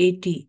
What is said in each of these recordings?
80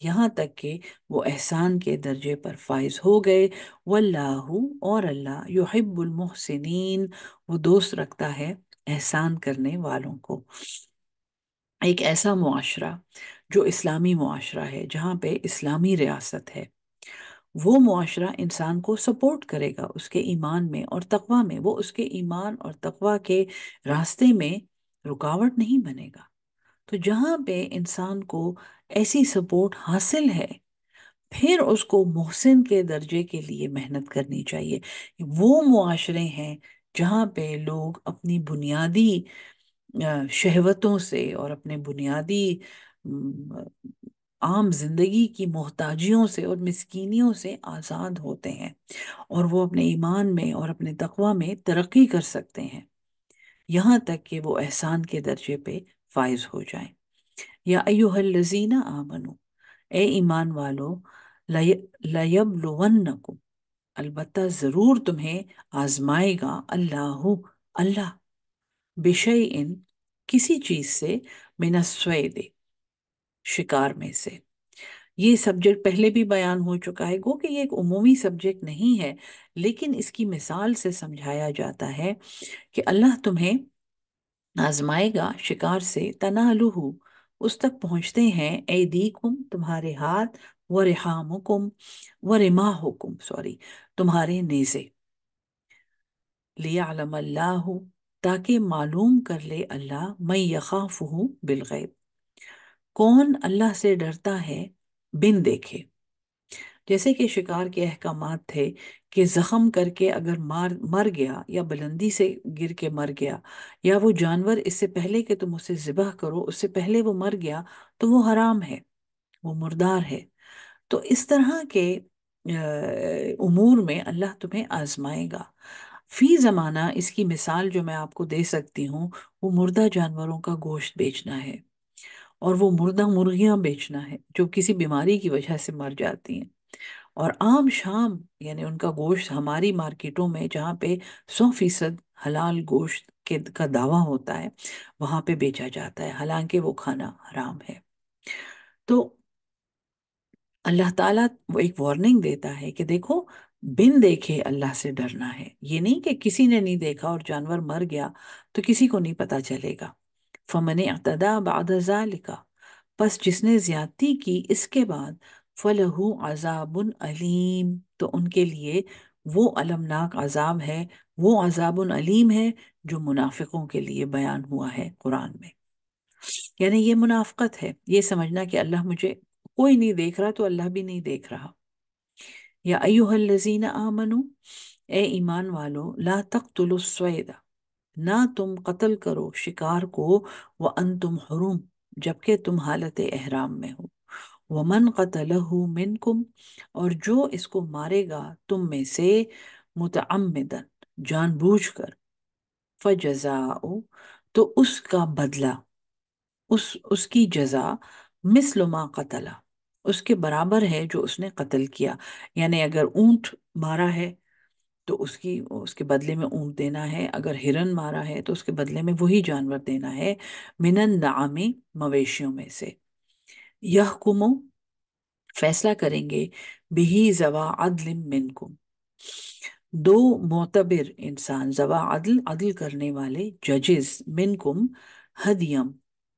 یہاں تک کہ وہ احسان کے درجے پر فائز ہو گئے۔ واللہ، اور اللہ، یحب المحسنین، وہ دوست رکھتا ہے احسان کرنے والوں کو۔ ایک ایسا معاشرہ جو اسلامی معاشرہ ہے، جہاں پہ اسلامی ریاست ہے، وہ معاشرہ انسان کو سپورٹ کرے گا اس کے ایمان میں اور تقوی میں، وہ اس کے ایمان اور تقوی کے راستے میں رکاوٹ نہیں بنے گا۔ تو جہاں پہ انسان کو ایسی سپورٹ حاصل ہے، پھر اس کو محسن کے درجے کے لیے محنت کرنی چاہیے۔ وہ معاشرے ہیں جہاں پہ لوگ اپنی بنیادی شہوتوں سے اور اپنے بنیادی عام زندگی کی محتاجیوں سے اور مسکینیوں سے آزاد ہوتے ہیں، اور وہ اپنے ایمان میں اور اپنے تقوی میں ترقی کر سکتے ہیں، یہاں تک کہ وہ احسان کے درجے پہ فائز ہو جائیں۔ یا ایہا الذین آمنو، اے ایمان والو، لیبلونکم، البتہ ضرور تمہیں آزمائے گا، اللہ بشیئن، کسی چیز سے، من الصید، شکار میں سے۔ یہ سبجیکٹ پہلے بھی بیان ہو چکا ہے، گو کہ یہ ایک عمومی سبجیکٹ نہیں ہے، لیکن اس کی مثال سے سمجھایا جاتا ہے کہ اللہ تمہیں آزمائے گا شکار سے، تنالہ، اس تک پہنچتے ہیں، ایدیکم، تمہارے ہاتھ، ورحامکم، ورماحکم، سوری، تمہارے نیزے، لیعلم اللہ، تاکہ معلوم کر لے اللہ، من یخافہ بالغیب، کون اللہ سے ڈرتا ہے بن دیکھے۔ جیسے کہ شکار کے احکامات تھے کہ زخم کر کے اگر مر گیا، یا بلندی سے گر کے مر گیا، یا وہ جانور اس سے پہلے کہ تم اسے ذبح کرو اس سے پہلے وہ مر گیا، تو وہ حرام ہے، وہ مردار ہے۔ تو اس طرح کے امور میں اللہ تمہیں آزمائے گا۔ فی زمانہ اس کی مثال جو میں آپ کو دے سکتی ہوں، وہ مردہ جانوروں کا گوشت بیچنا ہے، اور وہ مردہ مرغیاں بیچنا ہے جو کسی بیماری کی وجہ سے مر جاتی ہیں، اور عام شام، یعنی ان کا گوشت ہماری مارکیٹوں میں جہاں پہ 100% حلال گوشت کا دعویٰ ہوتا ہے، وہاں پہ بیچا جاتا ہے، حالانکہ وہ کھانا حرام ہے۔ تو اللہ تعالیٰ وہ ایک وارننگ دیتا ہے کہ دیکھو، بن دیکھے اللہ سے ڈرنا ہے، یہ نہیں کہ کسی نے نہیں دیکھا اور جانور مر گیا تو کسی کو نہیں پتا چلے گا۔ فَمَنِ اعْتَدَى بَعْدَ ذَلِكَ، پس جس نے زیادتی کی اس کے بعد، فَلَهُ عَذَابٌ علیم، تو ان کے لیے وہ المناک عذاب ہے، وہ عذاب علیم ہے جو منافقوں کے لیے بیان ہوا ہے قرآن میں۔ یعنی یہ منافقت ہے، یہ سمجھنا کہ اللہ مجھے کوئی نہیں دیکھ رہا تو اللہ بھی نہیں دیکھ رہا۔ یا ایہا الذین آمنو، اے ایمان والو، لا تقتلوا الصید، نہ تم قتل کرو شکار کو، وانتم حرم، جبکہ تم حالت احرام میں ہو، ومن قتلہ منکم، اور جو اس کو مارے گا تم میں سے، متعمدا، جان بوجھ کر، فجزاء، تو اس کا بدلہ، اس کی جزا، مثل ما قتلا، اس کے برابر ہے جو اس نے قتل کیا۔ یعنی اگر اونٹ مارا ہے تو اس کے بدلے میں اونٹ دینا ہے، اگر ہرن مارا ہے تو اس کے بدلے میں وہی جانور دینا ہے، من النعام، مویشیوں میں سے۔ یحکم، فیصلہ کریں گے، بہی ذوا عدل منکم، دو معتبر انسان، ذوا عدل، عدل کرنے والے، ججز، منکم، ہدیم،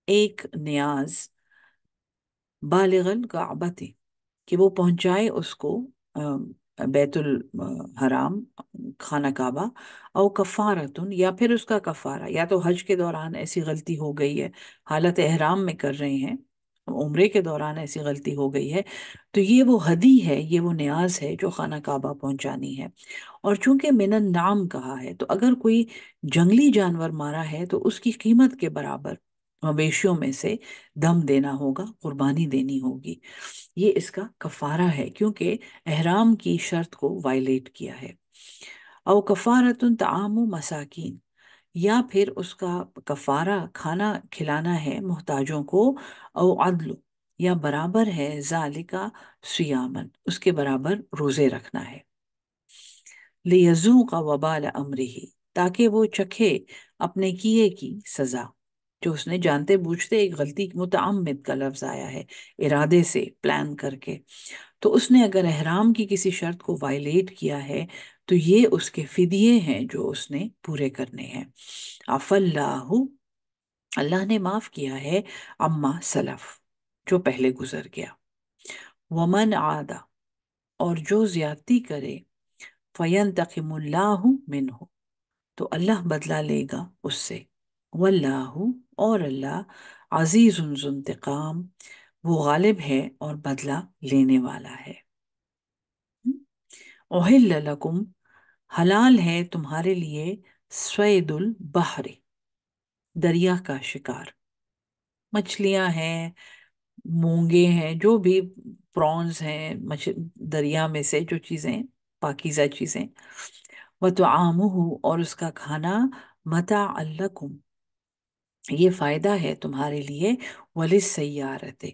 ایک نیاز، بالغ الکعبۃ، کہ وہ پہنچائے اس کو بیت الحرام، خانہ کعبہ، او کفارتن، یا پھر اس کا کفارہ، یا تو حج کے دوران ایسی غلطی ہو گئی ہے، حالت احرام میں کر رہے ہیں، عمرے کے دوران ایسی غلطی ہو گئی ہے، تو یہ وہ ہدی ہے، یہ وہ نیاز ہے جو خانہ کعبہ پہنچانی ہے۔ اور چونکہ من النعام کہا ہے، تو اگر کوئی جنگلی جانور مارا ہے تو اس کی قیمت کے برابر مویشیوں میں سے دم دینا ہوگا، قربانی دینی ہوگی۔ یہ اس کا کفارہ ہے، کیونکہ احرام کی شرط کو وائلیٹ کیا ہے۔ او کفارۃ طعام مساکین، یا پھر اس کا کفارہ کھانا کھلانا ہے محتاجوں کو، او عدل، یا برابر ہے، ذالکا صیامن، اس کے برابر روزے رکھنا ہے، لیذوق وبال امرہ، تاکہ وہ چکھے اپنے کیے کی سزا، جو اس نے جانتے بوجھتے، ایک غلطی متعمد کا لفظ آیا ہے، ارادے سے پلان کر کے، تو اس نے اگر احرام کی کسی شرط کو وائلیٹ کیا ہے تو یہ اس کے فدیے ہیں جو اس نے پورے کرنے ہیں۔ عف اللہ، اللہ نے معاف کیا ہے، اما سلف، جو پہلے گزر گیا، ومن عاد، اور جو زیادتی کرے، فینتقم اللہ منہ، تو اللہ بدلہ لے گا اس سے، واللہ، اور اللہ، عزیز ذو انتقام، وہ غالب ہے اور بدلہ لینے والا ہے۔ احل لکم، حلال ہے تمہارے لیے، صید البحر، دریا کا شکار، مچھلیاں ہیں، مونگے ہیں، جو بھی پرونز ہیں، دریا میں سے جو چیزیں پاکیزہ چیزیں، وَطَعَامُهُ، اور اس کا کھانا، متاع لکم، یہ فائدہ ہے تمہارے لیے، وَلِلسَّیَّارَةِ،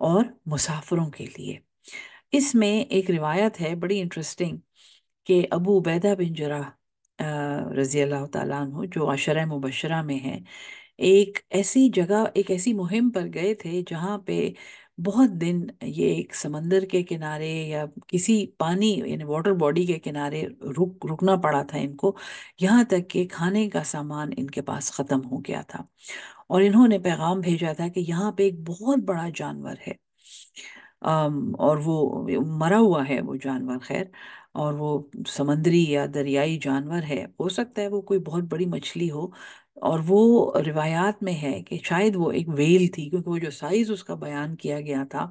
اور مسافروں کے لیے۔ اس میں ایک روایت ہے بڑی انٹرسٹنگ کہ ابو عبیدہ بن جراح رضی اللہ تعالیٰ عنہ، جو عشرہ مبشرہ میں ہیں، ایک ایسی جگہ، ایک ایسی مہم پر گئے تھے جہاں پہ بہت دن یہ ایک سمندر کے کنارے یا کسی پانی یعنی واٹر باڈی کے کنارے رکنا پڑا تھا ان کو، یہاں تک کہ کھانے کا سامان ان کے پاس ختم ہو گیا تھا، اور انہوں نے پیغام بھیجا تھا کہ یہاں پہ ایک بہت بڑا جانور ہے، اور وہ مرا ہوا ہے وہ جانور، خیر، اور وہ سمندری یا دریائی جانور ہے، ہو سکتا ہے وہ کوئی بہت بڑی مچھلی ہو، اور وہ روایات میں ہے کہ شاید وہ ایک ویل تھی، کیونکہ وہ جو سائز اس کا بیان کیا گیا تھا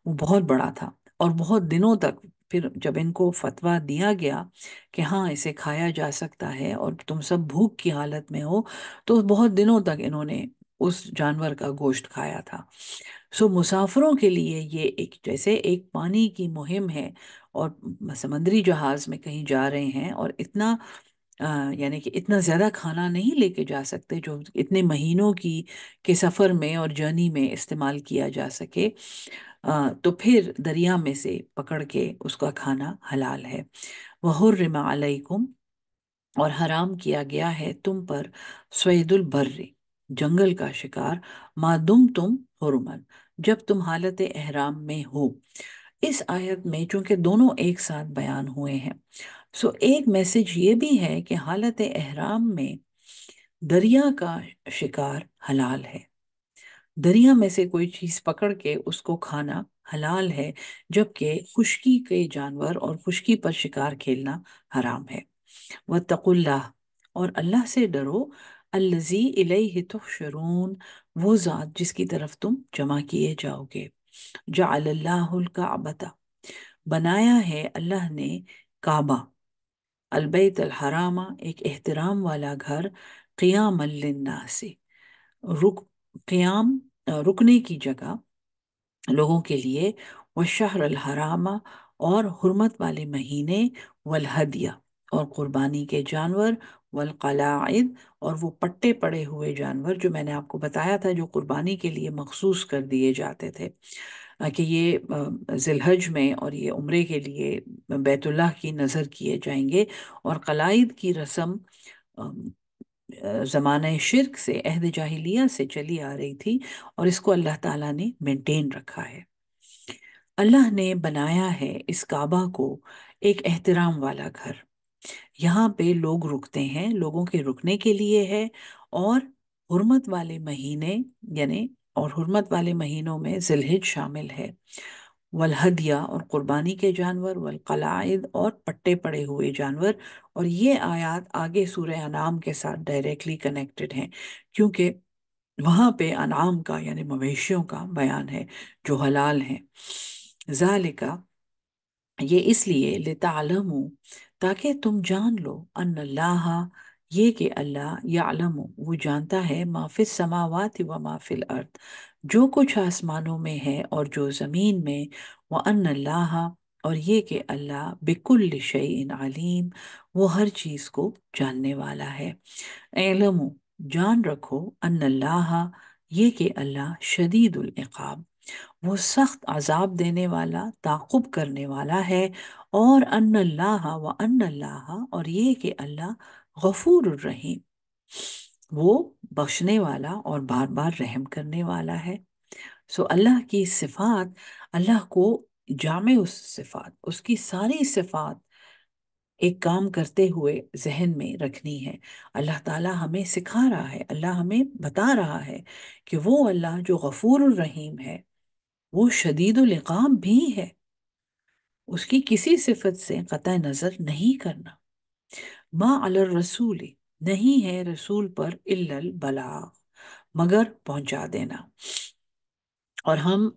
وہ بہت بڑا تھا، اور بہت دنوں تک پھر جب ان کو فتویٰ دیا گیا کہ ہاں اسے کھایا جا سکتا ہے اور تم سب بھوک کی حالت میں ہو، تو بہت دنوں تک انہوں نے اس جانور کا گوشت کھایا تھا۔ سو مسافروں کے لیے یہ ایک جیسے ایک پانی کی مہم ہے، اور سمندری جہاز میں کہیں جا رہے ہیں اور اتنا یعنی کہ اتنا زیادہ کھانا نہیں لے کے جا سکتے جو اتنے مہینوں کے سفر میں اور جرنی میں استعمال کیا جا سکے، تو پھر دریا میں سے پکڑ کے اس کا کھانا حلال ہے۔ وَحُرِّمَ عَلَيْكُمْ، اور حرام کیا گیا ہے تم پر، صید البر، جنگل کا شکار، ما دم تم حرمن، جب تم حالت احرام میں ہو۔ اس آیت میں چونکہ دونوں ایک ساتھ بیان ہوئے ہیں، سو ایک میسج یہ بھی ہے کہ حالت احرام میں دریا کا شکار حلال ہے، دریا میں سے کوئی چیز پکڑ کے اس کو کھانا حلال ہے، جبکہ خشکی کے جانور اور خشکی پر شکار کھیلنا حرام ہے۔ وَاتَّقُوا اللَّهَ، اور اللہ سے ڈرو، الَّذِي إِلَيْهِ تُحْشَرُونَ، وہ ذات جس کی طرف تم جمع کیے جاؤ گے۔ جعل اللہ الکعبۃ، بنایا ہے اللہ نے کعبہ، البیت الحرام، ایک احترام والا گھر، قیام للناس، رک قیام رکنے کی جگہ لوگوں کے لیے، والشہر الحرام، اور حرمت والے مہینے، والہدیہ، اور قربانی کے جانور، والقلاعد، اور وہ پٹے پڑے ہوئے جانور جو میں نے آپ کو بتایا تھا جو قربانی کے لیے مخصوص کر دیے جاتے تھے، کہ یہ ذی الحج میں اور یہ عمرے کے لیے بیت اللہ کی نظر کیے جائیں گے، اور قلائد کی رسم زمانہ شرک سے، عہد جاہلیہ سے چلی آ رہی تھی، اور اس کو اللہ تعالیٰ نے مینٹین رکھا ہے۔ اللہ نے بنایا ہے اس کعبہ کو ایک احترام والا گھر، یہاں پہ لوگ رکتے ہیں، لوگوں کے رکنے کے لیے ہے، اور حرمت والے مہینے یعنی اور حرمت والے مہینوں میں ذی الحج شامل ہے، والہدیہ، اور قربانی کے جانور، والقلائد، اور پٹے پڑے ہوئے جانور، اور یہ آیات آگے سورہ انعام کے ساتھ ڈائریکٹلی کنیکٹڈ ہیں، کیونکہ وہاں پہ انعام کا یعنی مویشیوں کا بیان ہے جو حلال ہیں۔ ذالکا، یہ اس لیے، لتعلموا، تاکہ تم جان لو، ان اللہ، یہ کہ اللہ، یعلم، وہ جانتا ہے، ما فی السماوات و ما فی الارض، جو کچھ آسمانوں میں ہے اور جو زمین میں، وان اللہ، اور یہ کہ اللہ، بکل شیء علیم، وہ ہر چیز کو جاننے والا ہے۔ اعلموا، جان رکھو، ان اللہ، یہ کہ اللہ، شدید العقاب، وہ سخت عذاب دینے والا، تعاقب کرنے والا ہے، اور ان اللہ، و ان اللہ، اور یہ کہ اللہ، غفور الرحیم، وہ بخشنے والا اور بار بار رحم کرنے والا ہے۔ سو اللہ کی صفات، اللہ کو جامع اس صفات، اس کی ساری صفات ایک کام کرتے ہوئے ذہن میں رکھنی ہے۔ اللہ تعالیٰ ہمیں سکھا رہا ہے، اللہ ہمیں بتا رہا ہے کہ وہ اللہ جو غفور الرحیم ہے، وہ شدید العقاب بھی ہے، اس کی کسی صفت سے قطع نظر نہیں کرنا۔ ما علی الرسول، نہیں ہے رسول پر الا البلاغ، مگر پہنچا دینا۔ اور ہم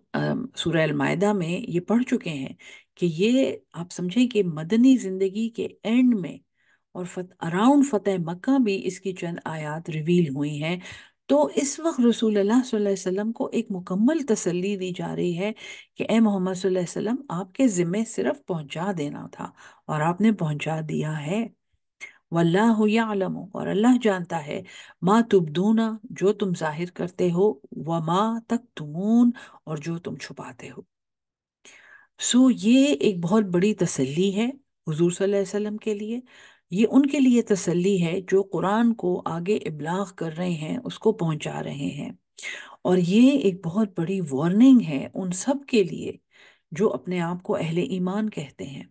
سورہ المائدہ میں یہ پڑھ چکے ہیں کہ یہ آپ سمجھیں کہ مدنی زندگی کے اینڈ میں اور اراؤنڈ فتح مکہ بھی اس کی چند آیات ریویل ہوئی ہیں۔ تو اس وقت رسول اللہ صلی اللہ علیہ وسلم کو ایک مکمل تسلی دی جا رہی ہے کہ اے محمد صلی اللہ علیہ وسلم، آپ کے ذمے صرف پہنچا دینا تھا اور آپ نے پہنچا دیا ہے۔ واللہ یعلم، اور اللہ جانتا ہے، ما تبدون، جو تم ظاہر کرتے ہو، وما تکتمون، اور جو تم چھپاتے ہو۔ سو یہ ایک بہت بڑی تسلی ہے حضور صلی اللہ علیہ وسلم کے لیے۔ یہ ان کے لیے تسلی ہے جو قرآن کو آگے ابلاغ کر رہے ہیں، اس کو پہنچا رہے ہیں۔ اور یہ ایک بہت بڑی وارننگ ہے ان سب کے لیے جو اپنے آپ کو اہل ایمان کہتے ہیں۔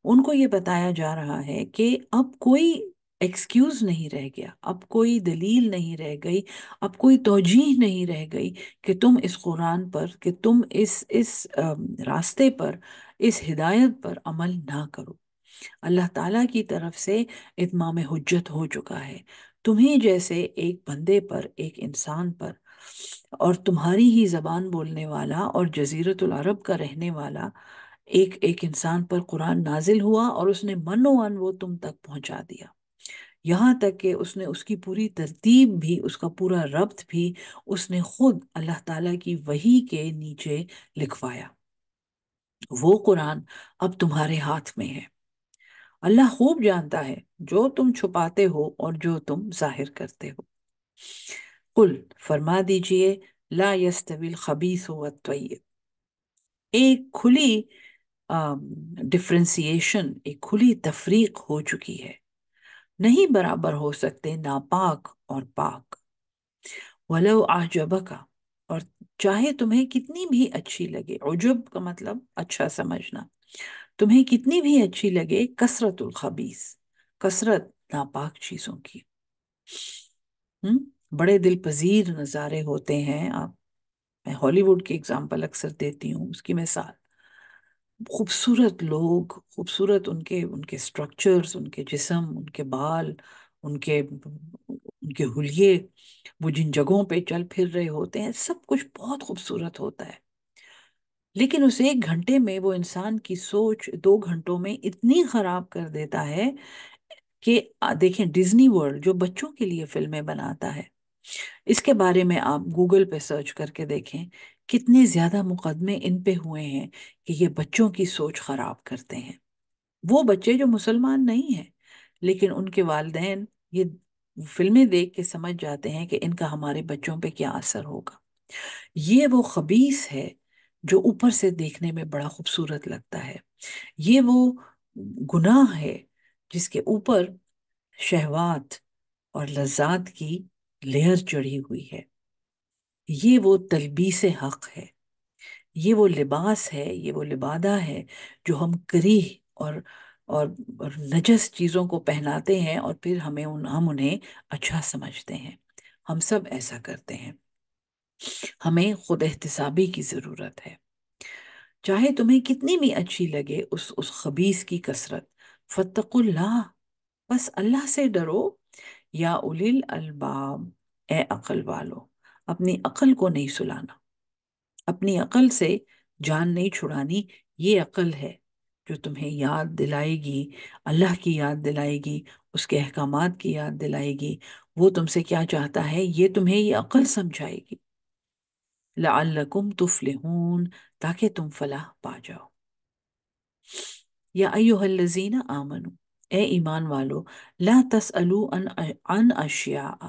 ان کو یہ بتایا جا رہا ہے کہ اب کوئی ایکسکیوز نہیں رہ گیا، اب کوئی دلیل نہیں رہ گئی، اب کوئی توجیہ نہیں رہ گئی کہ تم اس قرآن پر، کہ تم اس راستے پر، اس ہدایت پر عمل نہ کرو۔ اللہ تعالیٰ کی طرف سے اتمام حجت ہو چکا ہے۔ تمہیں جیسے ایک بندے پر، ایک انسان پر، اور تمہاری ہی زبان بولنے والا اور جزیرت العرب کا رہنے والا ایک انسان پر قرآن نازل ہوا، اور اس نے من و عن وہ تم تک پہنچا دیا، یہاں تک کہ اس نے اس کی پوری ترتیب بھی، اس کا پورا ربط بھی اس نے خود اللہ تعالیٰ کی وحی کے نیچے لکھوایا۔ وہ قرآن اب تمہارے ہاتھ میں ہے۔ اللہ خوب جانتا ہے جو تم چھپاتے ہو اور جو تم ظاہر کرتے ہو۔ قل، فرما دیجئے، لا یستوی الخبیث والطیب، ایک کھلی ڈفرینسیشن، ایک کھلی تفریق ہو چکی ہے، نہیں برابر ہو سکتے ناپاک اور پاک۔ وَلَوْ أَعْجَبَكَ، اور چاہے تمہیں کتنی بھی اچھی لگے، عجب کا مطلب اچھا سمجھنا، تمہیں کتنی بھی اچھی لگے کثرت الخبیث، کثرت ناپاک چیزوں کی۔ بڑے دل پذیر نظارے ہوتے ہیں، آپ، میں ہالی ووڈ کی اگزامپل اکثر دیتی ہوں، اس کی مثال، خوبصورت لوگ، خوبصورت ان کے سٹرکچرز، ان کے جسم، ان کے بال، ان کے حلیے، وہ جن جگہوں پہ چل پھر رہے ہوتے ہیں، سب کچھ بہت خوبصورت ہوتا ہے۔ لیکن اس ایک گھنٹے میں وہ انسان کی سوچ 2 گھنٹوں میں اتنی خراب کر دیتا ہے کہ دیکھیں ڈزنی ورلڈ جو بچوں کے لیے فلمیں بناتا ہے، اس کے بارے میں آپ گوگل پہ سرچ کر کے دیکھیں کتنے زیادہ مقدمے ان پہ ہوئے ہیں کہ یہ بچوں کی سوچ خراب کرتے ہیں۔ وہ بچے جو مسلمان نہیں ہیں، لیکن ان کے والدین یہ فلمیں دیکھ کے سمجھ جاتے ہیں کہ ان کا ہمارے بچوں پہ کیا اثر ہوگا۔ یہ وہ خبیث ہے جو اوپر سے دیکھنے میں بڑا خوبصورت لگتا ہے، یہ وہ گناہ ہے جس کے اوپر شہوات اور لذات کی لیئر چڑھی ہوئی ہے، یہ وہ تلبیس حق ہے، یہ وہ لباس ہے، یہ وہ لبادہ ہے جو ہم کریہ اور اور اور نجس چیزوں کو پہناتے ہیں، اور پھر ہم انہیں اچھا سمجھتے ہیں۔ ہم سب ایسا کرتے ہیں، ہمیں خود احتسابی کی ضرورت ہے۔ چاہے تمہیں کتنی بھی اچھی لگے اس خبیث کی کثرت، فاتقوا اللہ، بس اللہ سے ڈرو، یا اولی الالباب، اے عقل والو، اپنی عقل کو نہیں سلانا، اپنی عقل سے جان نہیں چھڑانی۔ یہ عقل ہے جو تمہیں یاد دلائے گی، اللہ کی یاد دلائے گی، اس کے احکامات کی یاد دلائے گی۔ وہ تم سے کیا چاہتا ہے، یہ تمہیں یہ عقل سمجھائے گی، لعلکم تفلحون، تاکہ تم فلاح پا جاؤ۔ یا ایہا الذین آمنو، اے ایمان والو، لا تسألوا عن اشیاء،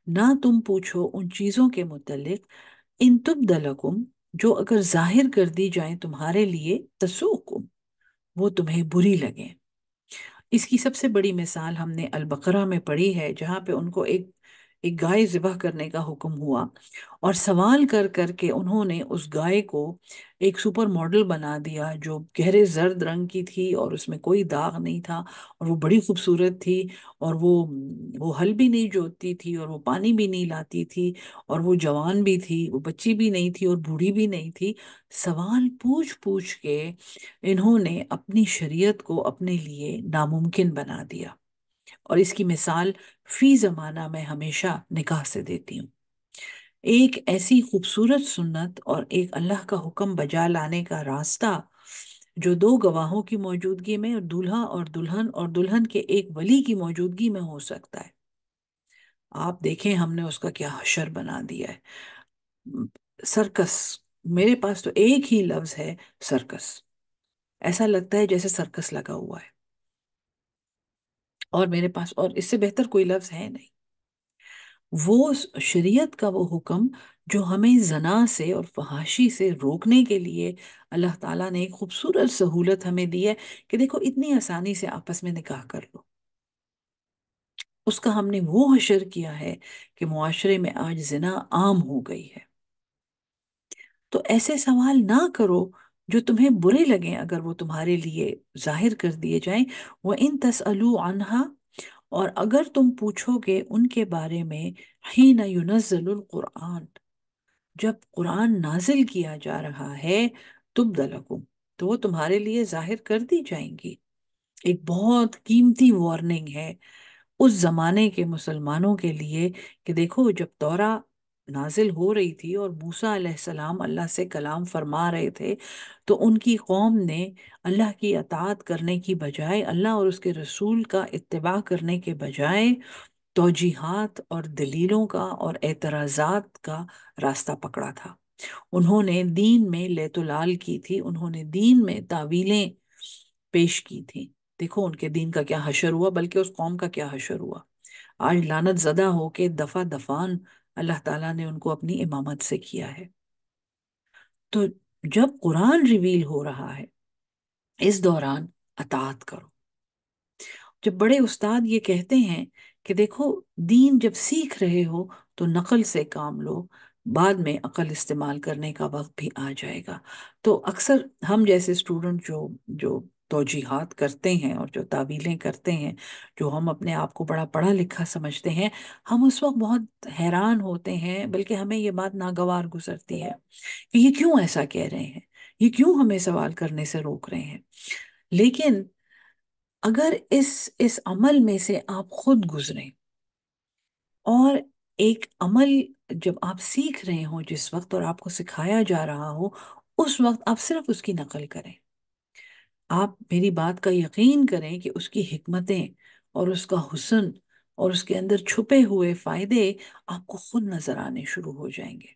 نہ تم پوچھو ان چیزوں کے متعلق، ان تبد لکم، جو اگر ظاہر کر دی جائیں تمہارے لیے، تسؤکم، وہ تمہیں بری لگیں۔ اس کی سب سے بڑی مثال ہم نے البقرہ میں پڑھی ہے، جہاں پہ ان کو ایک ایک گائے ذبح کرنے کا حکم ہوا، اور سوال کر کر کے انہوں نے اس گائے کو ایک سپر ماڈل بنا دیا جو گہرے زرد رنگ کی تھی اور اس میں کوئی داغ نہیں تھا، اور وہ بڑی خوبصورت تھی، اور وہ ہل بھی نہیں جوتتی تھی، اور وہ پانی بھی نہیں لاتی تھی، اور وہ جوان بھی تھی، وہ بچی بھی نہیں تھی اور بوڑھی بھی نہیں تھی۔ سوال پوچھ پوچھ کے انہوں نے اپنی شریعت کو اپنے لیے ناممکن بنا دیا، اور اس کی مثال فی زمانہ میں ہمیشہ نکاح سے دیتی ہوں۔ ایک ایسی خوبصورت سنت اور ایک اللہ کا حکم بجا لانے کا راستہ جو دو گواہوں کی موجودگی میں، اور دولہا اور دلہن، اور دلہن کے ایک ولی کی موجودگی میں ہو سکتا ہے۔ آپ دیکھیں ہم نے اس کا کیا حشر بنا دیا ہے۔ سرکس، میرے پاس تو ایک ہی لفظ ہے، سرکس۔ ایسا لگتا ہے جیسے سرکس لگا ہوا ہے، اور میرے پاس اور اس سے بہتر کوئی لفظ ہے نہیں۔ وہ شریعت کا وہ حکم جو ہمیں زنا سے اور فحاشی سے روکنے کے لیے اللہ تعالیٰ نے ایک خوبصورت سہولت ہمیں دی ہے کہ دیکھو اتنی آسانی سے آپس میں نکاح کر لو، اس کا ہم نے وہ حشر کیا ہے کہ معاشرے میں آج زنا عام ہو گئی ہے۔ تو ایسے سوال نہ کرو جو تمہیں برے لگیں اگر وہ تمہارے لیے ظاہر کر دیے جائیں۔ وَإِن تَسْأَلُوا عَنْهَا، اور اگر تم پوچھو گے ان کے بارے میں، حین ينزل القرآن، جب قرآن نازل کیا جا رہا ہے، تبد لکم، تو وہ تمہارے لیے ظاہر کر دی جائیں گی۔ ایک بہت قیمتی وارننگ ہے اس زمانے کے مسلمانوں کے لیے کہ دیکھو جب تورا نازل ہو رہی تھی اور موسیٰ علیہ السلام اللہ سے کلام فرما رہے تھے، تو ان کی قوم نے اللہ کی اطاعت کرنے کی بجائے، اللہ اور اس کے رسول کا اتباع کرنے کے بجائے، توجیحات اور دلیلوں کا اور اعتراضات کا راستہ پکڑا تھا۔ انہوں نے دین میں لیت و لال کی تھی، انہوں نے دین میں تعویلیں پیش کی تھی۔ دیکھو ان کے دین کا کیا حشر ہوا، بلکہ اس قوم کا کیا حشر ہوا۔ آج لعنت زدہ ہو کے دفع دفعان اللہ تعالیٰ نے ان کو اپنی امامت سے کیا ہے۔ تو جب قرآن ریویل ہو رہا ہے اس دوران اطاعت کرو۔ جب بڑے استاد یہ کہتے ہیں کہ دیکھو دین جب سیکھ رہے ہو تو نقل سے کام لو، بعد میں عقل استعمال کرنے کا وقت بھی آ جائے گا۔ تو اکثر ہم جیسے اسٹوڈنٹ جو توجیحات کرتے ہیں اور جو تعویلیں کرتے ہیں، جو ہم اپنے آپ کو بڑا پڑھا لکھا سمجھتے ہیں، ہم اس وقت بہت حیران ہوتے ہیں، بلکہ ہمیں یہ بات ناگوار گزرتی ہے کہ یہ کیوں ایسا کہہ رہے ہیں، یہ کیوں ہمیں سوال کرنے سے روک رہے ہیں۔ لیکن اگر اس عمل میں سے آپ خود گزریں، اور ایک عمل جب آپ سیکھ رہے ہوں جس وقت اور آپ کو سکھایا جا رہا ہو، اس وقت آپ صرف اس کی نقل کریں۔ آپ میری بات کا یقین کریں کہ اس کی حکمتیں اور اس کا حسن اور اس کے اندر چھپے ہوئے فائدے آپ کو خود نظر آنے شروع ہو جائیں گے،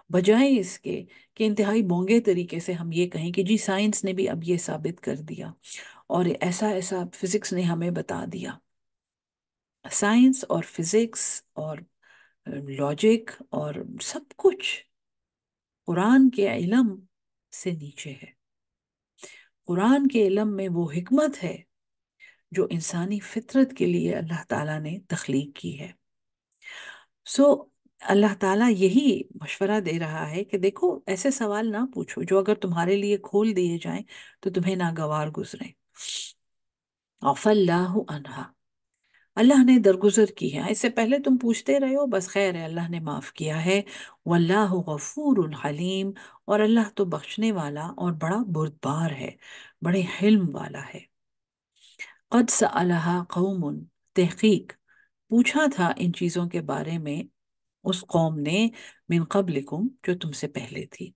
بجائے اس کے کہ انتہائی بونگے طریقے سے ہم یہ کہیں کہ جی سائنس نے بھی اب یہ ثابت کر دیا، اور ایسا ایسا فزکس نے ہمیں بتا دیا۔ سائنس اور فزکس اور لاجک اور سب کچھ قرآن کے علم سے نیچے ہے۔ قرآن کے علم میں وہ حکمت ہے جو انسانی فطرت کے لیے اللہ تعالیٰ نے تخلیق کی ہے۔ سو اللہ تعالیٰ یہی مشورہ دے رہا ہے کہ دیکھو ایسے سوال نہ پوچھو جو اگر تمہارے لیے کھول دیے جائیں تو تمہیں ناگوار گزریں۔ عفا اللہ عنہا، اللہ نے درگزر کی ہے، اس سے پہلے تم پوچھتے رہے ہو، بس خیر ہے، اللہ نے معاف کیا ہے۔ واللہ غفور حلیم، اور اللہ تو بخشنے والا اور بڑا بردبار ہے، بڑے حلم والا ہے۔ قد سألہا قوم، تحقیق پوچھا تھا ان چیزوں کے بارے میں اس قوم نے، من قبلکم جو تم سے پہلے تھی،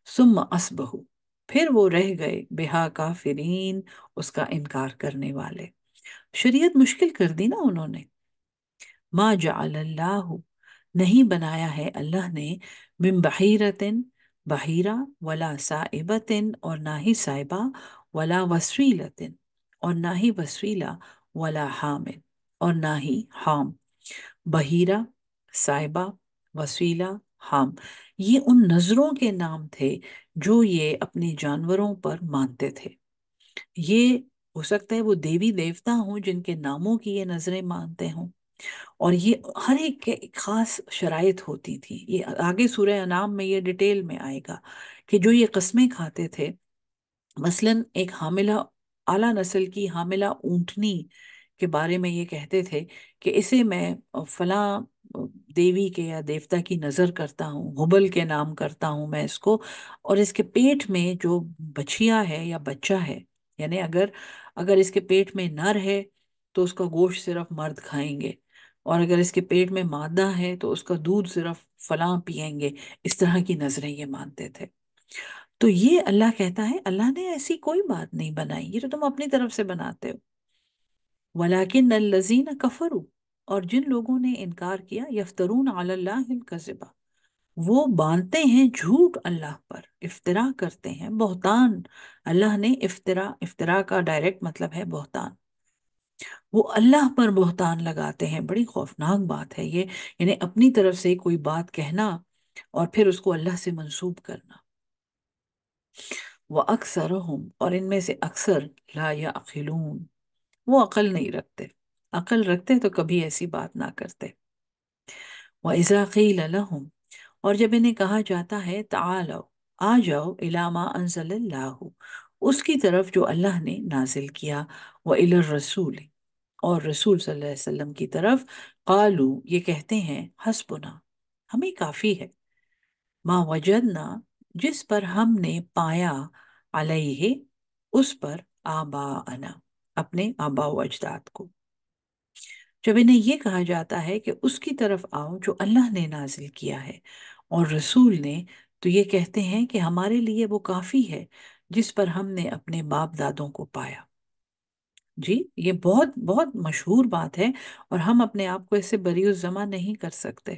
ثم اصبحوا پھر وہ رہ گئے، بہا کافرین اس کا انکار کرنے والے۔ شریعت مشکل کر دی نا انہوں نے۔ ما جعل اللہ نہیں بنایا ہے اللہ نے، من بحیرتن بحیرہ، ولا سائبتن اور نہ ہی سائبہ، ولا وسیلتن اور نہ ہی وسیلہ، ولا حامل اور نہ ہی حام۔ بحیرہ، سائبہ، وسیلہ، حام، یہ ان نظروں کے نام تھے جو یہ اپنے جانوروں پر مانتے تھے۔ یہ ہو سکتا ہے وہ دیوی دیوتا ہوں جن کے ناموں کی یہ نظریں مانتے ہوں، اور یہ ہر ایک کے ایک خاص شرائط ہوتی تھی، یہ آگے سورہ انعام میں یہ ڈیٹیل میں آئے گا کہ جو یہ قسمیں کھاتے تھے، مثلاً ایک حاملہ، اعلیٰ نسل کی حاملہ اونٹنی کے بارے میں یہ کہتے تھے کہ اسے میں فلاں دیوی کے یا دیوتا کی نظر کرتا ہوں، ہبل کے نام کرتا ہوں میں اس کو، اور اس کے پیٹ میں جو بچیا ہے یا بچہ ہے، یعنی اگر اس کے پیٹ میں نر ہے تو اس کا گوشت صرف مرد کھائیں گے، اور اگر اس کے پیٹ میں مادہ ہے تو اس کا دودھ صرف فلاں پیئیں گے، اس طرح کی نظریں یہ مانتے تھے۔ تو یہ اللہ کہتا ہے اللہ نے ایسی کوئی بات نہیں بنائی، یہ تو تم اپنی طرف سے بناتے ہو۔ وَلَكِنَّ الَّذِينَ كَفَرُوا، اور جن لوگوں نے انکار کیا، یفترون علی اللہ الکذبا، وہ باندھتے ہیں جھوٹ اللہ پر، افطرا کرتے ہیں، بہتان۔ اللہ نے افطرا کا ڈائریکٹ مطلب ہے بہتان، وہ اللہ پر بہتان لگاتے ہیں۔ بڑی خوفناک بات ہے یہ، یعنی اپنی طرف سے کوئی بات کہنا اور پھر اس کو اللہ سے منسوب کرنا۔ وَأَكْثَرُهُمْ، اور ان میں سے اکثر، لا يَعْقِلُونَ، وہ عقل نہیں رکھتے، عقل رکھتے تو کبھی ایسی بات نہ کرتے۔ وَإِذَا قِيلَ لَهُمْ، اور جب انہیں کہا جاتا ہے تعالوا، آ جاؤ، الی ما انزل اللہ، اس کی طرف جو اللہ نے نازل کیا، وَإِلَى الرَّسُولِ، اور رسول صلی اللہ علیہ وسلم کی طرف، قالو، یہ کہتے ہیں، حسبنا، ہمیں کافی ہے، ما وجدنا، جس پر ہم نے پایا، علیہ، اس پر، آباءنا، اپنے آباء و اجداد کو۔ جب انہیں یہ کہا جاتا ہے کہ اس کی طرف آؤ جو اللہ نے نازل کیا ہے اور رسول نے، تو یہ کہتے ہیں کہ ہمارے لیے وہ کافی ہے جس پر ہم نے اپنے باپ دادوں کو پایا۔ جی، یہ بہت بہت مشہور بات ہے، اور ہم اپنے آپ کو اس سے بری الزماں نہیں کر سکتے۔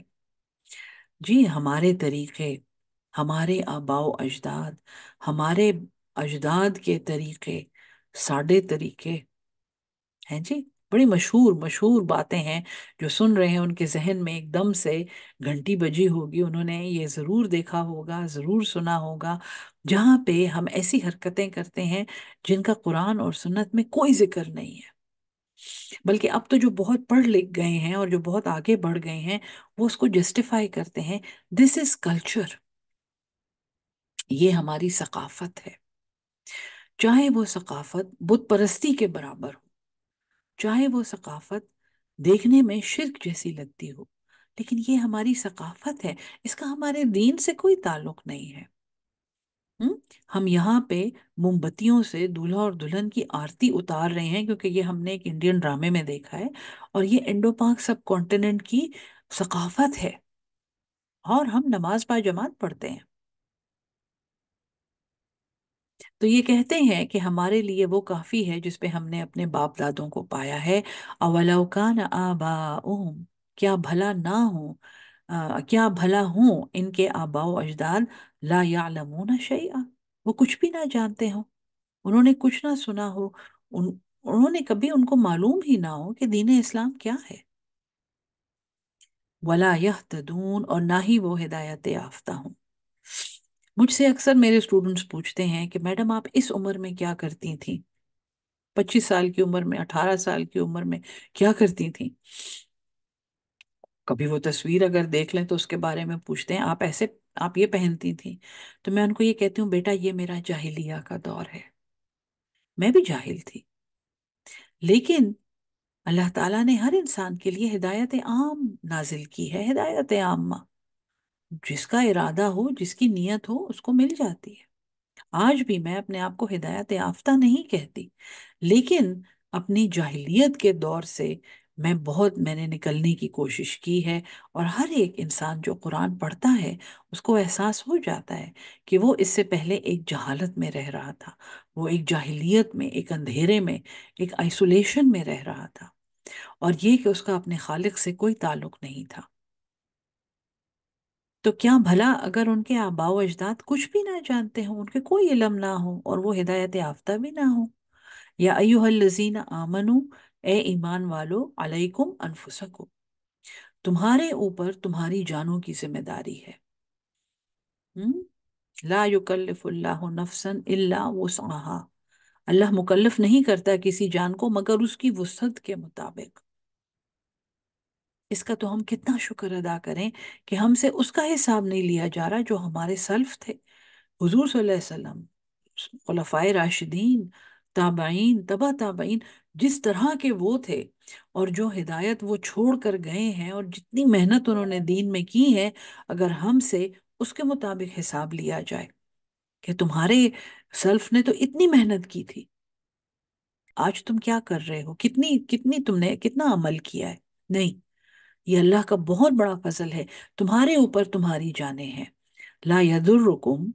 جی، ہمارے طریقے، ہمارے آباء و اجداد، ہمارے اجداد کے طریقے، ساڈے طریقے ہیں جی، بڑی مشہور مشہور باتیں ہیں، جو سن رہے ہیں ان کے ذہن میں ایک دم سے گھنٹی بجی ہوگی، انہوں نے یہ ضرور دیکھا ہوگا، ضرور سنا ہوگا، جہاں پہ ہم ایسی حرکتیں کرتے ہیں جن کا قرآن اور سنت میں کوئی ذکر نہیں ہے، بلکہ اب تو جو بہت پڑھ لکھ گئے ہیں اور جو بہت آگے بڑھ گئے ہیں وہ اس کو جسٹیفائی کرتے ہیں، دس از کلچر، یہ ہماری ثقافت ہے۔ چاہے وہ ثقافت بت پرستی کے برابر ہو، چاہے وہ ثقافت دیکھنے میں شرک جیسی لگتی ہو، لیکن یہ ہماری ثقافت ہے، اس کا ہمارے دین سے کوئی تعلق نہیں ہے۔ ہم ہم یہاں پہ موم بتیوں سے دولہا اور دلہن کی آرتی اتار رہے ہیں کیونکہ یہ ہم نے ایک انڈین ڈرامے میں دیکھا ہے، اور یہ انڈو پاک سب کانٹیننٹ کی ثقافت ہے، اور ہم نماز با جماعت پڑھتے ہیں۔ تو یہ کہتے ہیں کہ ہمارے لیے وہ کافی ہے جس پہ ہم نے اپنے باپ دادوں کو پایا ہے۔ اولو کان آباؤہم، کیا بھلا نہ ہوں، کیا بھلا ہوں ان کے آباء و اجداد، لا یعلمون شیئا، وہ کچھ بھی نہ جانتے ہوں، انہوں نے کچھ نہ سنا ہو، انہوں نے کبھی ان کو معلوم ہی نہ ہو کہ دین اسلام کیا ہے، ولا یہتدون، اور نہ ہی وہ ہدایت یافتہ ہوں۔ مجھ سے اکثر میرے اسٹوڈنٹس پوچھتے ہیں کہ میڈم آپ اس عمر میں کیا کرتی تھیں، 25 سال کی عمر میں، 18 سال کی عمر میں کیا کرتی تھیں؟ کبھی وہ تصویر اگر دیکھ لیں تو اس کے بارے میں پوچھتے ہیں آپ ایسے، آپ یہ پہنتی تھیں، تو میں ان کو یہ کہتی ہوں بیٹا یہ میرا جاہلیہ کا دور ہے، میں بھی جاہل تھی، لیکن اللہ تعالیٰ نے ہر انسان کے لیے ہدایت عام نازل کی ہے، ہدایت عامہ، جس کا ارادہ ہو، جس کی نیت ہو، اس کو مل جاتی ہے۔ آج بھی میں اپنے آپ کو ہدایت یافتہ نہیں کہتی، لیکن اپنی جاہلیت کے دور سے میں نے نکلنے کی کوشش کی ہے، اور ہر ایک انسان جو قرآن پڑھتا ہے اس کو احساس ہو جاتا ہے کہ وہ اس سے پہلے ایک جہالت میں رہ رہا تھا، وہ ایک جاہلیت میں، ایک اندھیرے میں، ایک آئسولیشن میں رہ رہا تھا، اور یہ کہ اس کا اپنے خالق سے کوئی تعلق نہیں تھا۔ تو کیا بھلا اگر ان کے آباء و اجداد کچھ بھی نہ جانتے ہوں، ان کے کوئی علم نہ ہو اور وہ ہدایت یافتہ بھی نہ ہو؟ یا ایھا الذین آمنو، اے ایمان والو، علیکم انفسکم، تمہارے اوپر تمہاری جانوں کی ذمہ داری ہے۔ ہم؟ لا یکلف اللہ نفسا الا وسعها، اللہ مکلف نہیں کرتا کسی جان کو مگر اس کی وسعت کے مطابق۔ اس کا تو ہم کتنا شکر ادا کریں کہ ہم سے اس کا حساب نہیں لیا جا رہا جو ہمارے سلف تھے، حضور صلی اللہ علیہ وسلم، خلفائے راشدین، تابعین، تبا تابعین، جس طرح کے وہ تھے اور جو ہدایت وہ چھوڑ کر گئے ہیں اور جتنی محنت انہوں نے دین میں کی ہے، اگر ہم سے اس کے مطابق حساب لیا جائے کہ تمہارے سلف نے تو اتنی محنت کی تھی، آج تم کیا کر رہے ہو، کتنی کتنی تم نے کتنا عمل کیا ہے؟ نہیں، یہ اللہ کا بہت بڑا فضل ہے، تمہارے اوپر تمہاری جانیں ہیں۔ لا یضرکم،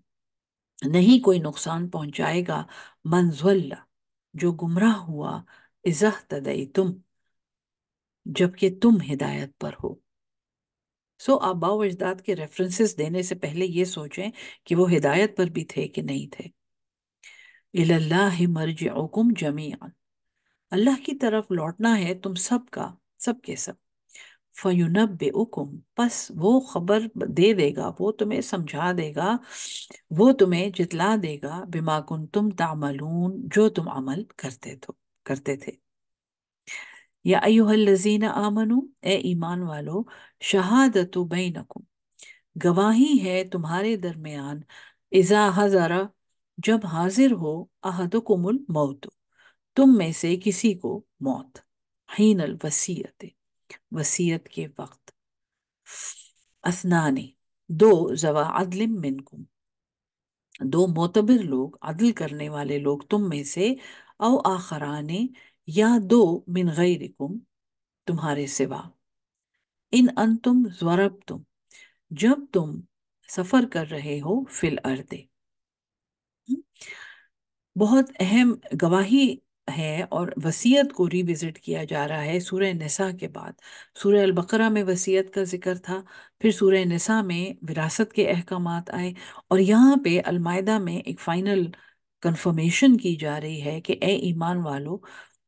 نہیں کوئی نقصان پہنچائے گا، من ضل، جو گمراہ ہوا، اذا اہتدیتم، جبکہ تم ہدایت پر ہو۔ آباء و اجداد کے ریفرنسز دینے سے پہلے یہ سوچیں کہ وہ ہدایت پر بھی تھے کہ نہیں تھے۔ الی اللہ مرجعکم جمیعا، اللہ کی طرف لوٹنا ہے تم سب کا، سب کے سب۔ فَيُنَبِّئُكُمْ، پس وہ خبر دے دے گا، وہ تمہیں سمجھا دے گا، وہ تمہیں جتلا دے گا، بما کنتم تعملون، جو تم عمل کرتے تھے۔ یا ایہا الذین آمنو، اے ایمان والو، شہادت بینکم، گواہی ہے تمہارے درمیان، اذا حضر، جب حاضر ہو، احدکم الموت، تم میں سے کسی کو موت، حین الوصیت، وصیت کے وقت، اسنانی، دو ذوا عدل منکم، دو معتبر لوگ، عدل کرنے والے لوگ تم میں سے، او آخرانے، یا دو، من غیرکم، تمہارے سوا، ان انتم ضربتم، جب تم سفر کر رہے ہو، فی الارض، بہت اہم گواہی ہے، اور وصیت کو ریوزٹ کیا جا رہا ہے سورہ نساء کے بعد۔ سورہ البقرہ میں وصیت کا ذکر تھا، پھر سورہ نساء میں وراثت کے احکامات آئے، اور یہاں پہ المائدہ میں ایک فائنل کنفرمیشن کی جا رہی ہے کہ اے ایمان والو،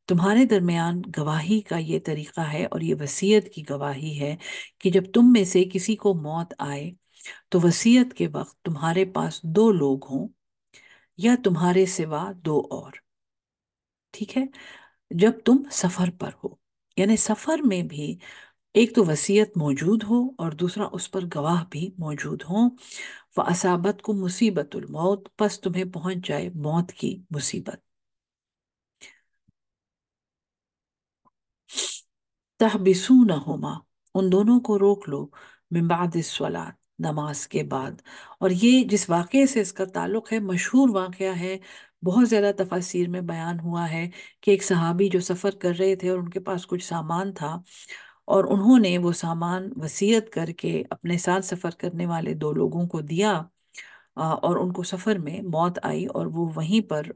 تمہارے درمیان گواہی کا یہ طریقہ ہے اور یہ وصیت کی گواہی ہے کہ جب تم میں سے کسی کو موت آئے تو وصیت کے وقت تمہارے پاس دو لوگ ہوں یا تمہارے سوا دو اور، ٹھیک ہے، جب تم سفر پر ہو، یعنی سفر میں بھی ایک تو وصیت موجود ہو اور دوسرا اس پر گواہ بھی موجود ہوں۔ فَأَصَابَتْكُمْ مُصِیبَةُ الْمَوْتِ، پس تمہیں پہنچ جائے موت کی مصیبت، تحبسونہما، ان دونوں کو روک لو، من بعد الصلاۃ، نماز کے بعد۔ اور یہ جس واقعے سے اس کا تعلق ہے، مشہور واقعہ ہے، بہت زیادہ تفاسیر میں بیان ہوا ہے کہ ایک صحابی جو سفر کر رہے تھے اور ان کے پاس کچھ سامان تھا، اور انہوں نے وہ سامان وصیت کر کے اپنے ساتھ سفر کرنے والے دو لوگوں کو دیا، اور ان کو سفر میں موت آئی اور وہ وہیں پر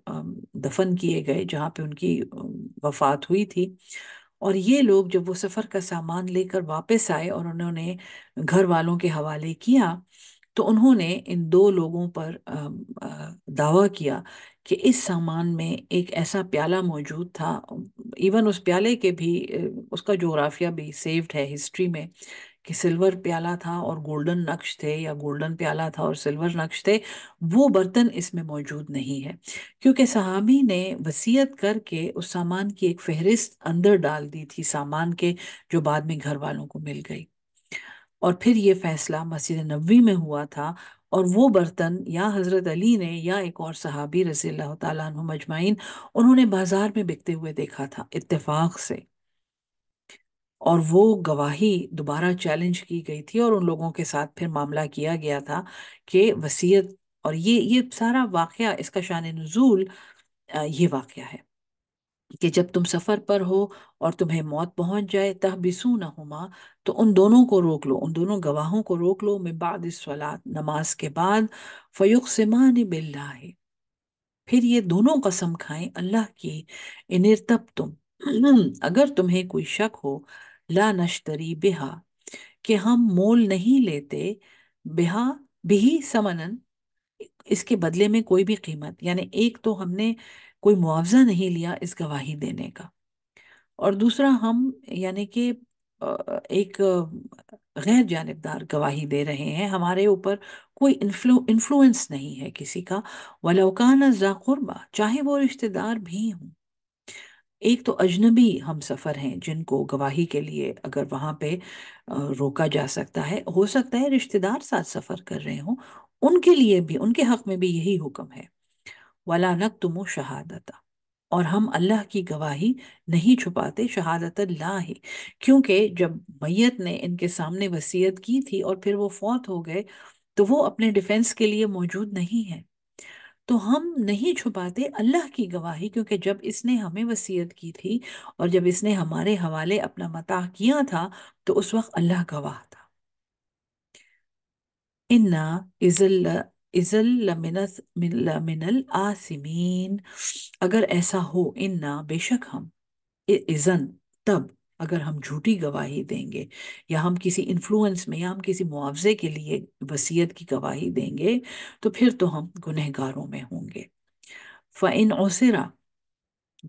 دفن کیے گئے جہاں پہ ان کی وفات ہوئی تھی۔ اور یہ لوگ جب وہ سفر کا سامان لے کر واپس آئے اور انہوں نے گھر والوں کے حوالے کیا، تو انہوں نے ان دو لوگوں پر دعویٰ کیا کہ اس سامان میں ایک ایسا پیالہ موجود تھا، ایون اس پیالے کے بھی اس کا جغرافیہ بھی سیوڈ ہے ہسٹری میں، کہ سلور پیالہ تھا اور گولڈن نقش تھے، یا گولڈن پیالہ تھا اور سلور نقش تھے، وہ برتن اس میں موجود نہیں ہے، کیونکہ صحابی نے وصیت کر کے اس سامان کی ایک فہرست اندر ڈال دی تھی سامان کے، جو بعد میں گھر والوں کو مل گئی، اور پھر یہ فیصلہ مسجد نبوی میں ہوا تھا، اور وہ برتن یا حضرت علی نے یا ایک اور صحابی رضی اللہ تعالیٰ عنہ مجمعین، انہوں نے بازار میں بکتے ہوئے دیکھا تھا اتفاق سے، اور وہ گواہی دوبارہ چیلنج کی گئی تھی، اور ان لوگوں کے ساتھ پھر معاملہ کیا گیا تھا کہ وصیت، اور یہ سارا واقعہ، اس کا شان نزول یہ واقعہ ہے کہ جب تم سفر پر ہو اور تمہیں موت پہنچ جائے، تحبسونہما، تو ان دونوں کو روک لو، ان دونوں گواہوں کو روک لو، من بعد الصلاۃ، نماز کے بعد، فیقسمان باللہ، پھر یہ دونوں قسم کھائیں اللہ کی، ان ارتبتم، اگر تمہیں کوئی شک ہو، لا نشتری بہا، کہ ہم مول نہیں لیتے، بہا، بھی سمنن، اس کے بدلے میں کوئی بھی قیمت، یعنی ایک تو ہم نے کوئی معاوضہ نہیں لیا اس گواہی دینے کا، اور دوسرا ہم یعنی کہ ایک غیر جانبدار گواہی دے رہے ہیں، ہمارے اوپر کوئی انفلوئنس نہیں ہے کسی کا، وَلَوْ كَانَ ذَا قُرْبَىٰ، چاہے وہ رشتہ دار بھی ہوں، ایک تو اجنبی ہم سفر ہیں جن کو گواہی کے لیے اگر وہاں پہ روکا جا سکتا ہے، ہو سکتا ہے رشتہ دار ساتھ سفر کر رہے ہوں، ان کے لیے بھی، ان کے حق میں بھی یہی حکم ہے، وَلَا نَكْتُمُ شَهَادَةَ، اور ہم اللہ کی گواہی نہیں چھپاتے، شہادت اللہ، کیونکہ جب میت نے ان کے سامنے وصیت کی تھی اور پھر وہ فوت ہو گئے تو وہ اپنے ڈیفenس کے لیے موجود نہیں ہے، تو ہم نہیں چھپاتے اللہ کی گواہی، کیونکہ جب اس نے ہمیں وصیت کی تھی اور جب اس نے ہمارے حوالے اپنا متاع کیا تھا تو اس وقت اللہ گواہ تھا۔ انا ازل لمن الآثمین، اگر ایسا ہو، انا بے شک ہم، اذن تب، اگر ہم جھوٹی گواہی دیں گے یا ہم کسی انفلوئنس میں یا ہم کسی معاوضے کے لیے وصیت کی گواہی دیں گے تو پھر تو ہم گنہگاروں میں ہوں گے۔ فَإِنْ عُثِرَ،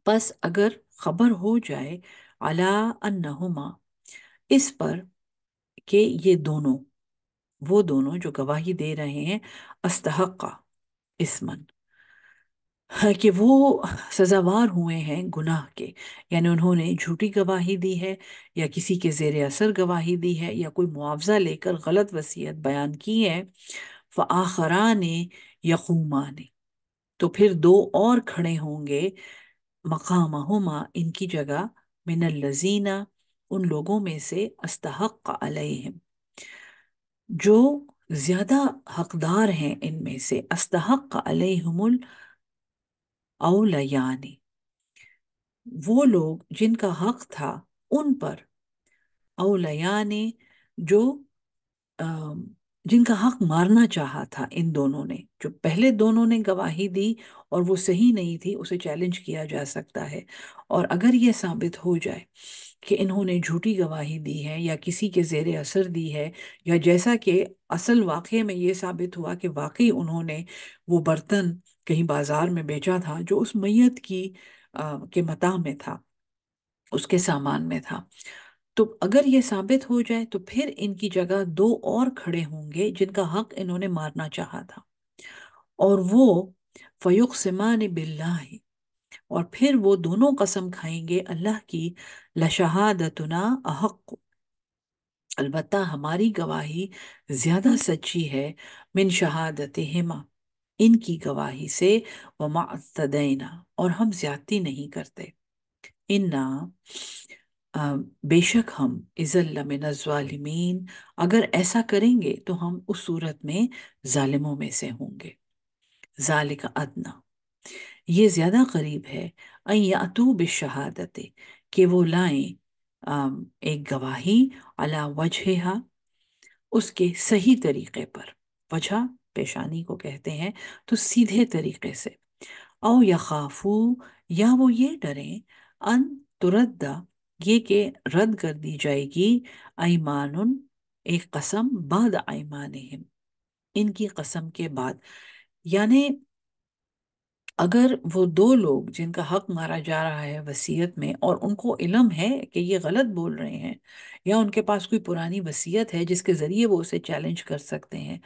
بس اگر خبر ہو جائے، عَلَىٰ أَنَّهُمَا، اس پر کہ یہ دونوں، وہ دونوں جو گواہی دے رہے ہیں، استحقا اسمن، کہ وہ سزاوار ہوئے ہیں گناہ کے، یعنی انہوں نے جھوٹی گواہی دی ہے یا کسی کے زیر اثر گواہی دی ہے یا کوئی معاوضہ لے کر غلط وصیت بیان کی ہے، فَآخَرَانِ يَقُومَانِ، تو پھر دو اور کھڑے ہوں گے، مقامہما، ان کی جگہ، من الذین، ان لوگوں میں سے، استحق علیہم، جو زیادہ حقدار ہیں ان میں سے، استحق علیہم الاولیان، وہ لوگ جن کا حق تھا ان پر، اولیان، جو جن کا حق مارنا چاہا تھا ان دونوں نے، جو پہلے دونوں نے گواہی دی اور وہ صحیح نہیں تھی، اسے چیلنج کیا جا سکتا ہے، اور اگر یہ ثابت ہو جائے کہ انہوں نے جھوٹی گواہی دی ہے یا کسی کے زیر اثر دی ہے، یا جیسا کہ اصل واقعے میں یہ ثابت ہوا کہ واقعی انہوں نے وہ برتن کہیں بازار میں بیچا تھا جو اس میت کی کے متاع میں تھا، اس کے سامان میں تھا، تو اگر یہ ثابت ہو جائے تو پھر ان کی جگہ دو اور کھڑے ہوں گے جن کا حق انہوں نے مارنا چاہا تھا، اور وہ فیقسمان باللہ، اور پھر وہ دونوں قسم کھائیں گے اللہ کی، لشہادتنا احق، البتہ ہماری گواہی زیادہ سچی ہے، من شہادتہما، ان کی گواہی سے، وما اعتدینا، اور ہم زیادتی نہیں کرتے، انا بے شک ہم، اذل لمن الظالمین، اگر ایسا کریں گے تو ہم اس صورت میں ظالموں میں سے ہوں گے، ذالک ادنا، یہ زیادہ قریب ہے، ان یاتوا بالشہادت، کہ وہ لائیں ایک گواہی، علی وجہہا، اس کے صحیح طریقے پر، وجہ پیشانی کو کہتے ہیں، تو سیدھے طریقے سے، او یخافو، یا وہ یہ ڈریں، ان تردہ، یہ کہ رد کر دی جائے گی، ایمان، ایک قسم، بعد ایمانہم، ان کی قسم کے بعد، یعنی اگر وہ دو لوگ جن کا حق مارا جا رہا ہے وصیت میں اور ان کو علم ہے کہ یہ غلط بول رہے ہیں، یا ان کے پاس کوئی پرانی وصیت ہے جس کے ذریعے وہ اسے چیلنج کر سکتے ہیں،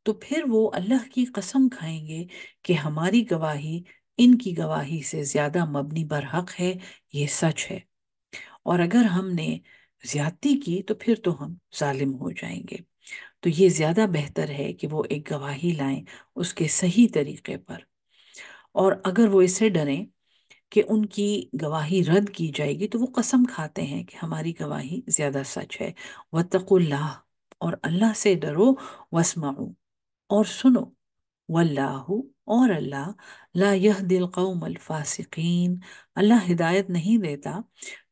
تو پھر وہ اللہ کی قسم کھائیں گے کہ ہماری گواہی ان کی گواہی سے زیادہ مبنی بر حق ہے، یہ سچ ہے، اور اگر ہم نے زیادتی کی تو پھر تو ہم ظالم ہو جائیں گے، تو یہ زیادہ بہتر ہے کہ وہ ایک گواہی لائیں اس کے صحیح طریقے پر، اور اگر وہ اس سے ڈریں کہ ان کی گواہی رد کی جائے گی تو وہ قسم کھاتے ہیں کہ ہماری گواہی زیادہ سچ ہے، واتقوا اللہ، اور اللہ سے ڈرو، واسمعوا، اور سنو، واللہ، اور اللہ، لا یہدی القوم الفاسقین، اللہ ہدایت نہیں دیتا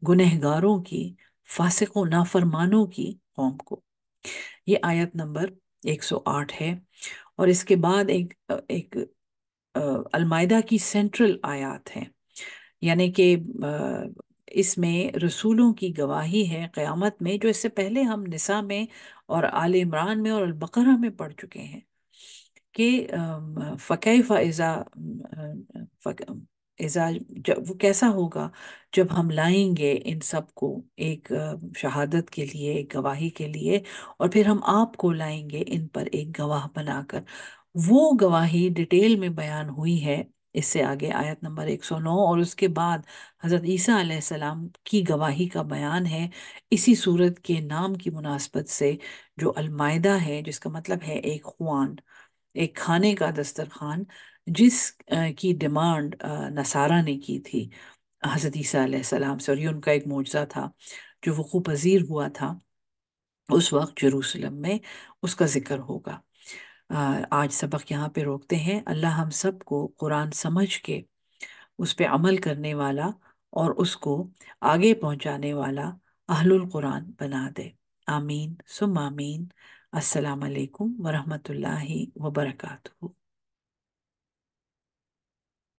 گنہگاروں کی، فاسق و نافرمانوں کی قوم کو۔ یہ آیت نمبر 108 ہے، اور اس کے بعد ایک المائدہ کی سینٹرل آیات ہیں، یعنی کہ اس میں رسولوں کی گواہی ہے قیامت میں، جو اس سے پہلے ہم نساء میں اور آل عمران میں اور البقرہ میں پڑھ چکے ہیں، کہ فکیف اذا، وہ کیسا ہوگا جب ہم لائیں گے ان سب کو ایک شہادت کے لیے، ایک گواہی کے لیے، اور پھر ہم آپ کو لائیں گے ان پر ایک گواہ بنا کر۔ وہ گواہی ڈیٹیل میں بیان ہوئی ہے اس سے آگے آیت نمبر 109، اور اس کے بعد حضرت عیسیٰ علیہ السلام کی گواہی کا بیان ہے اسی سورت کے نام کی مناسبت سے، جو المائدہ ہے، جس کا مطلب ہے ایک خوان، ایک کھانے کا دسترخوان، جس کی ڈیمانڈ نصارہ نے کی تھی حضرت عیسیٰ علیہ السلام سے، اور یہ ان کا ایک معجزہ تھا جو وقوع پذیر ہوا تھا اس وقت جیروسلم میں، اس کا ذکر ہوگا۔ آج سبق یہاں پہ روکتے ہیں۔ اللہ ہم سب کو قرآن سمجھ کے اس پہ عمل کرنے والا اور اس کو آگے پہنچانے والا اہل القرآن بنا دے۔ آمین ثم آمین۔ السلام علیکم ورحمۃ اللہ وبرکاتہ۔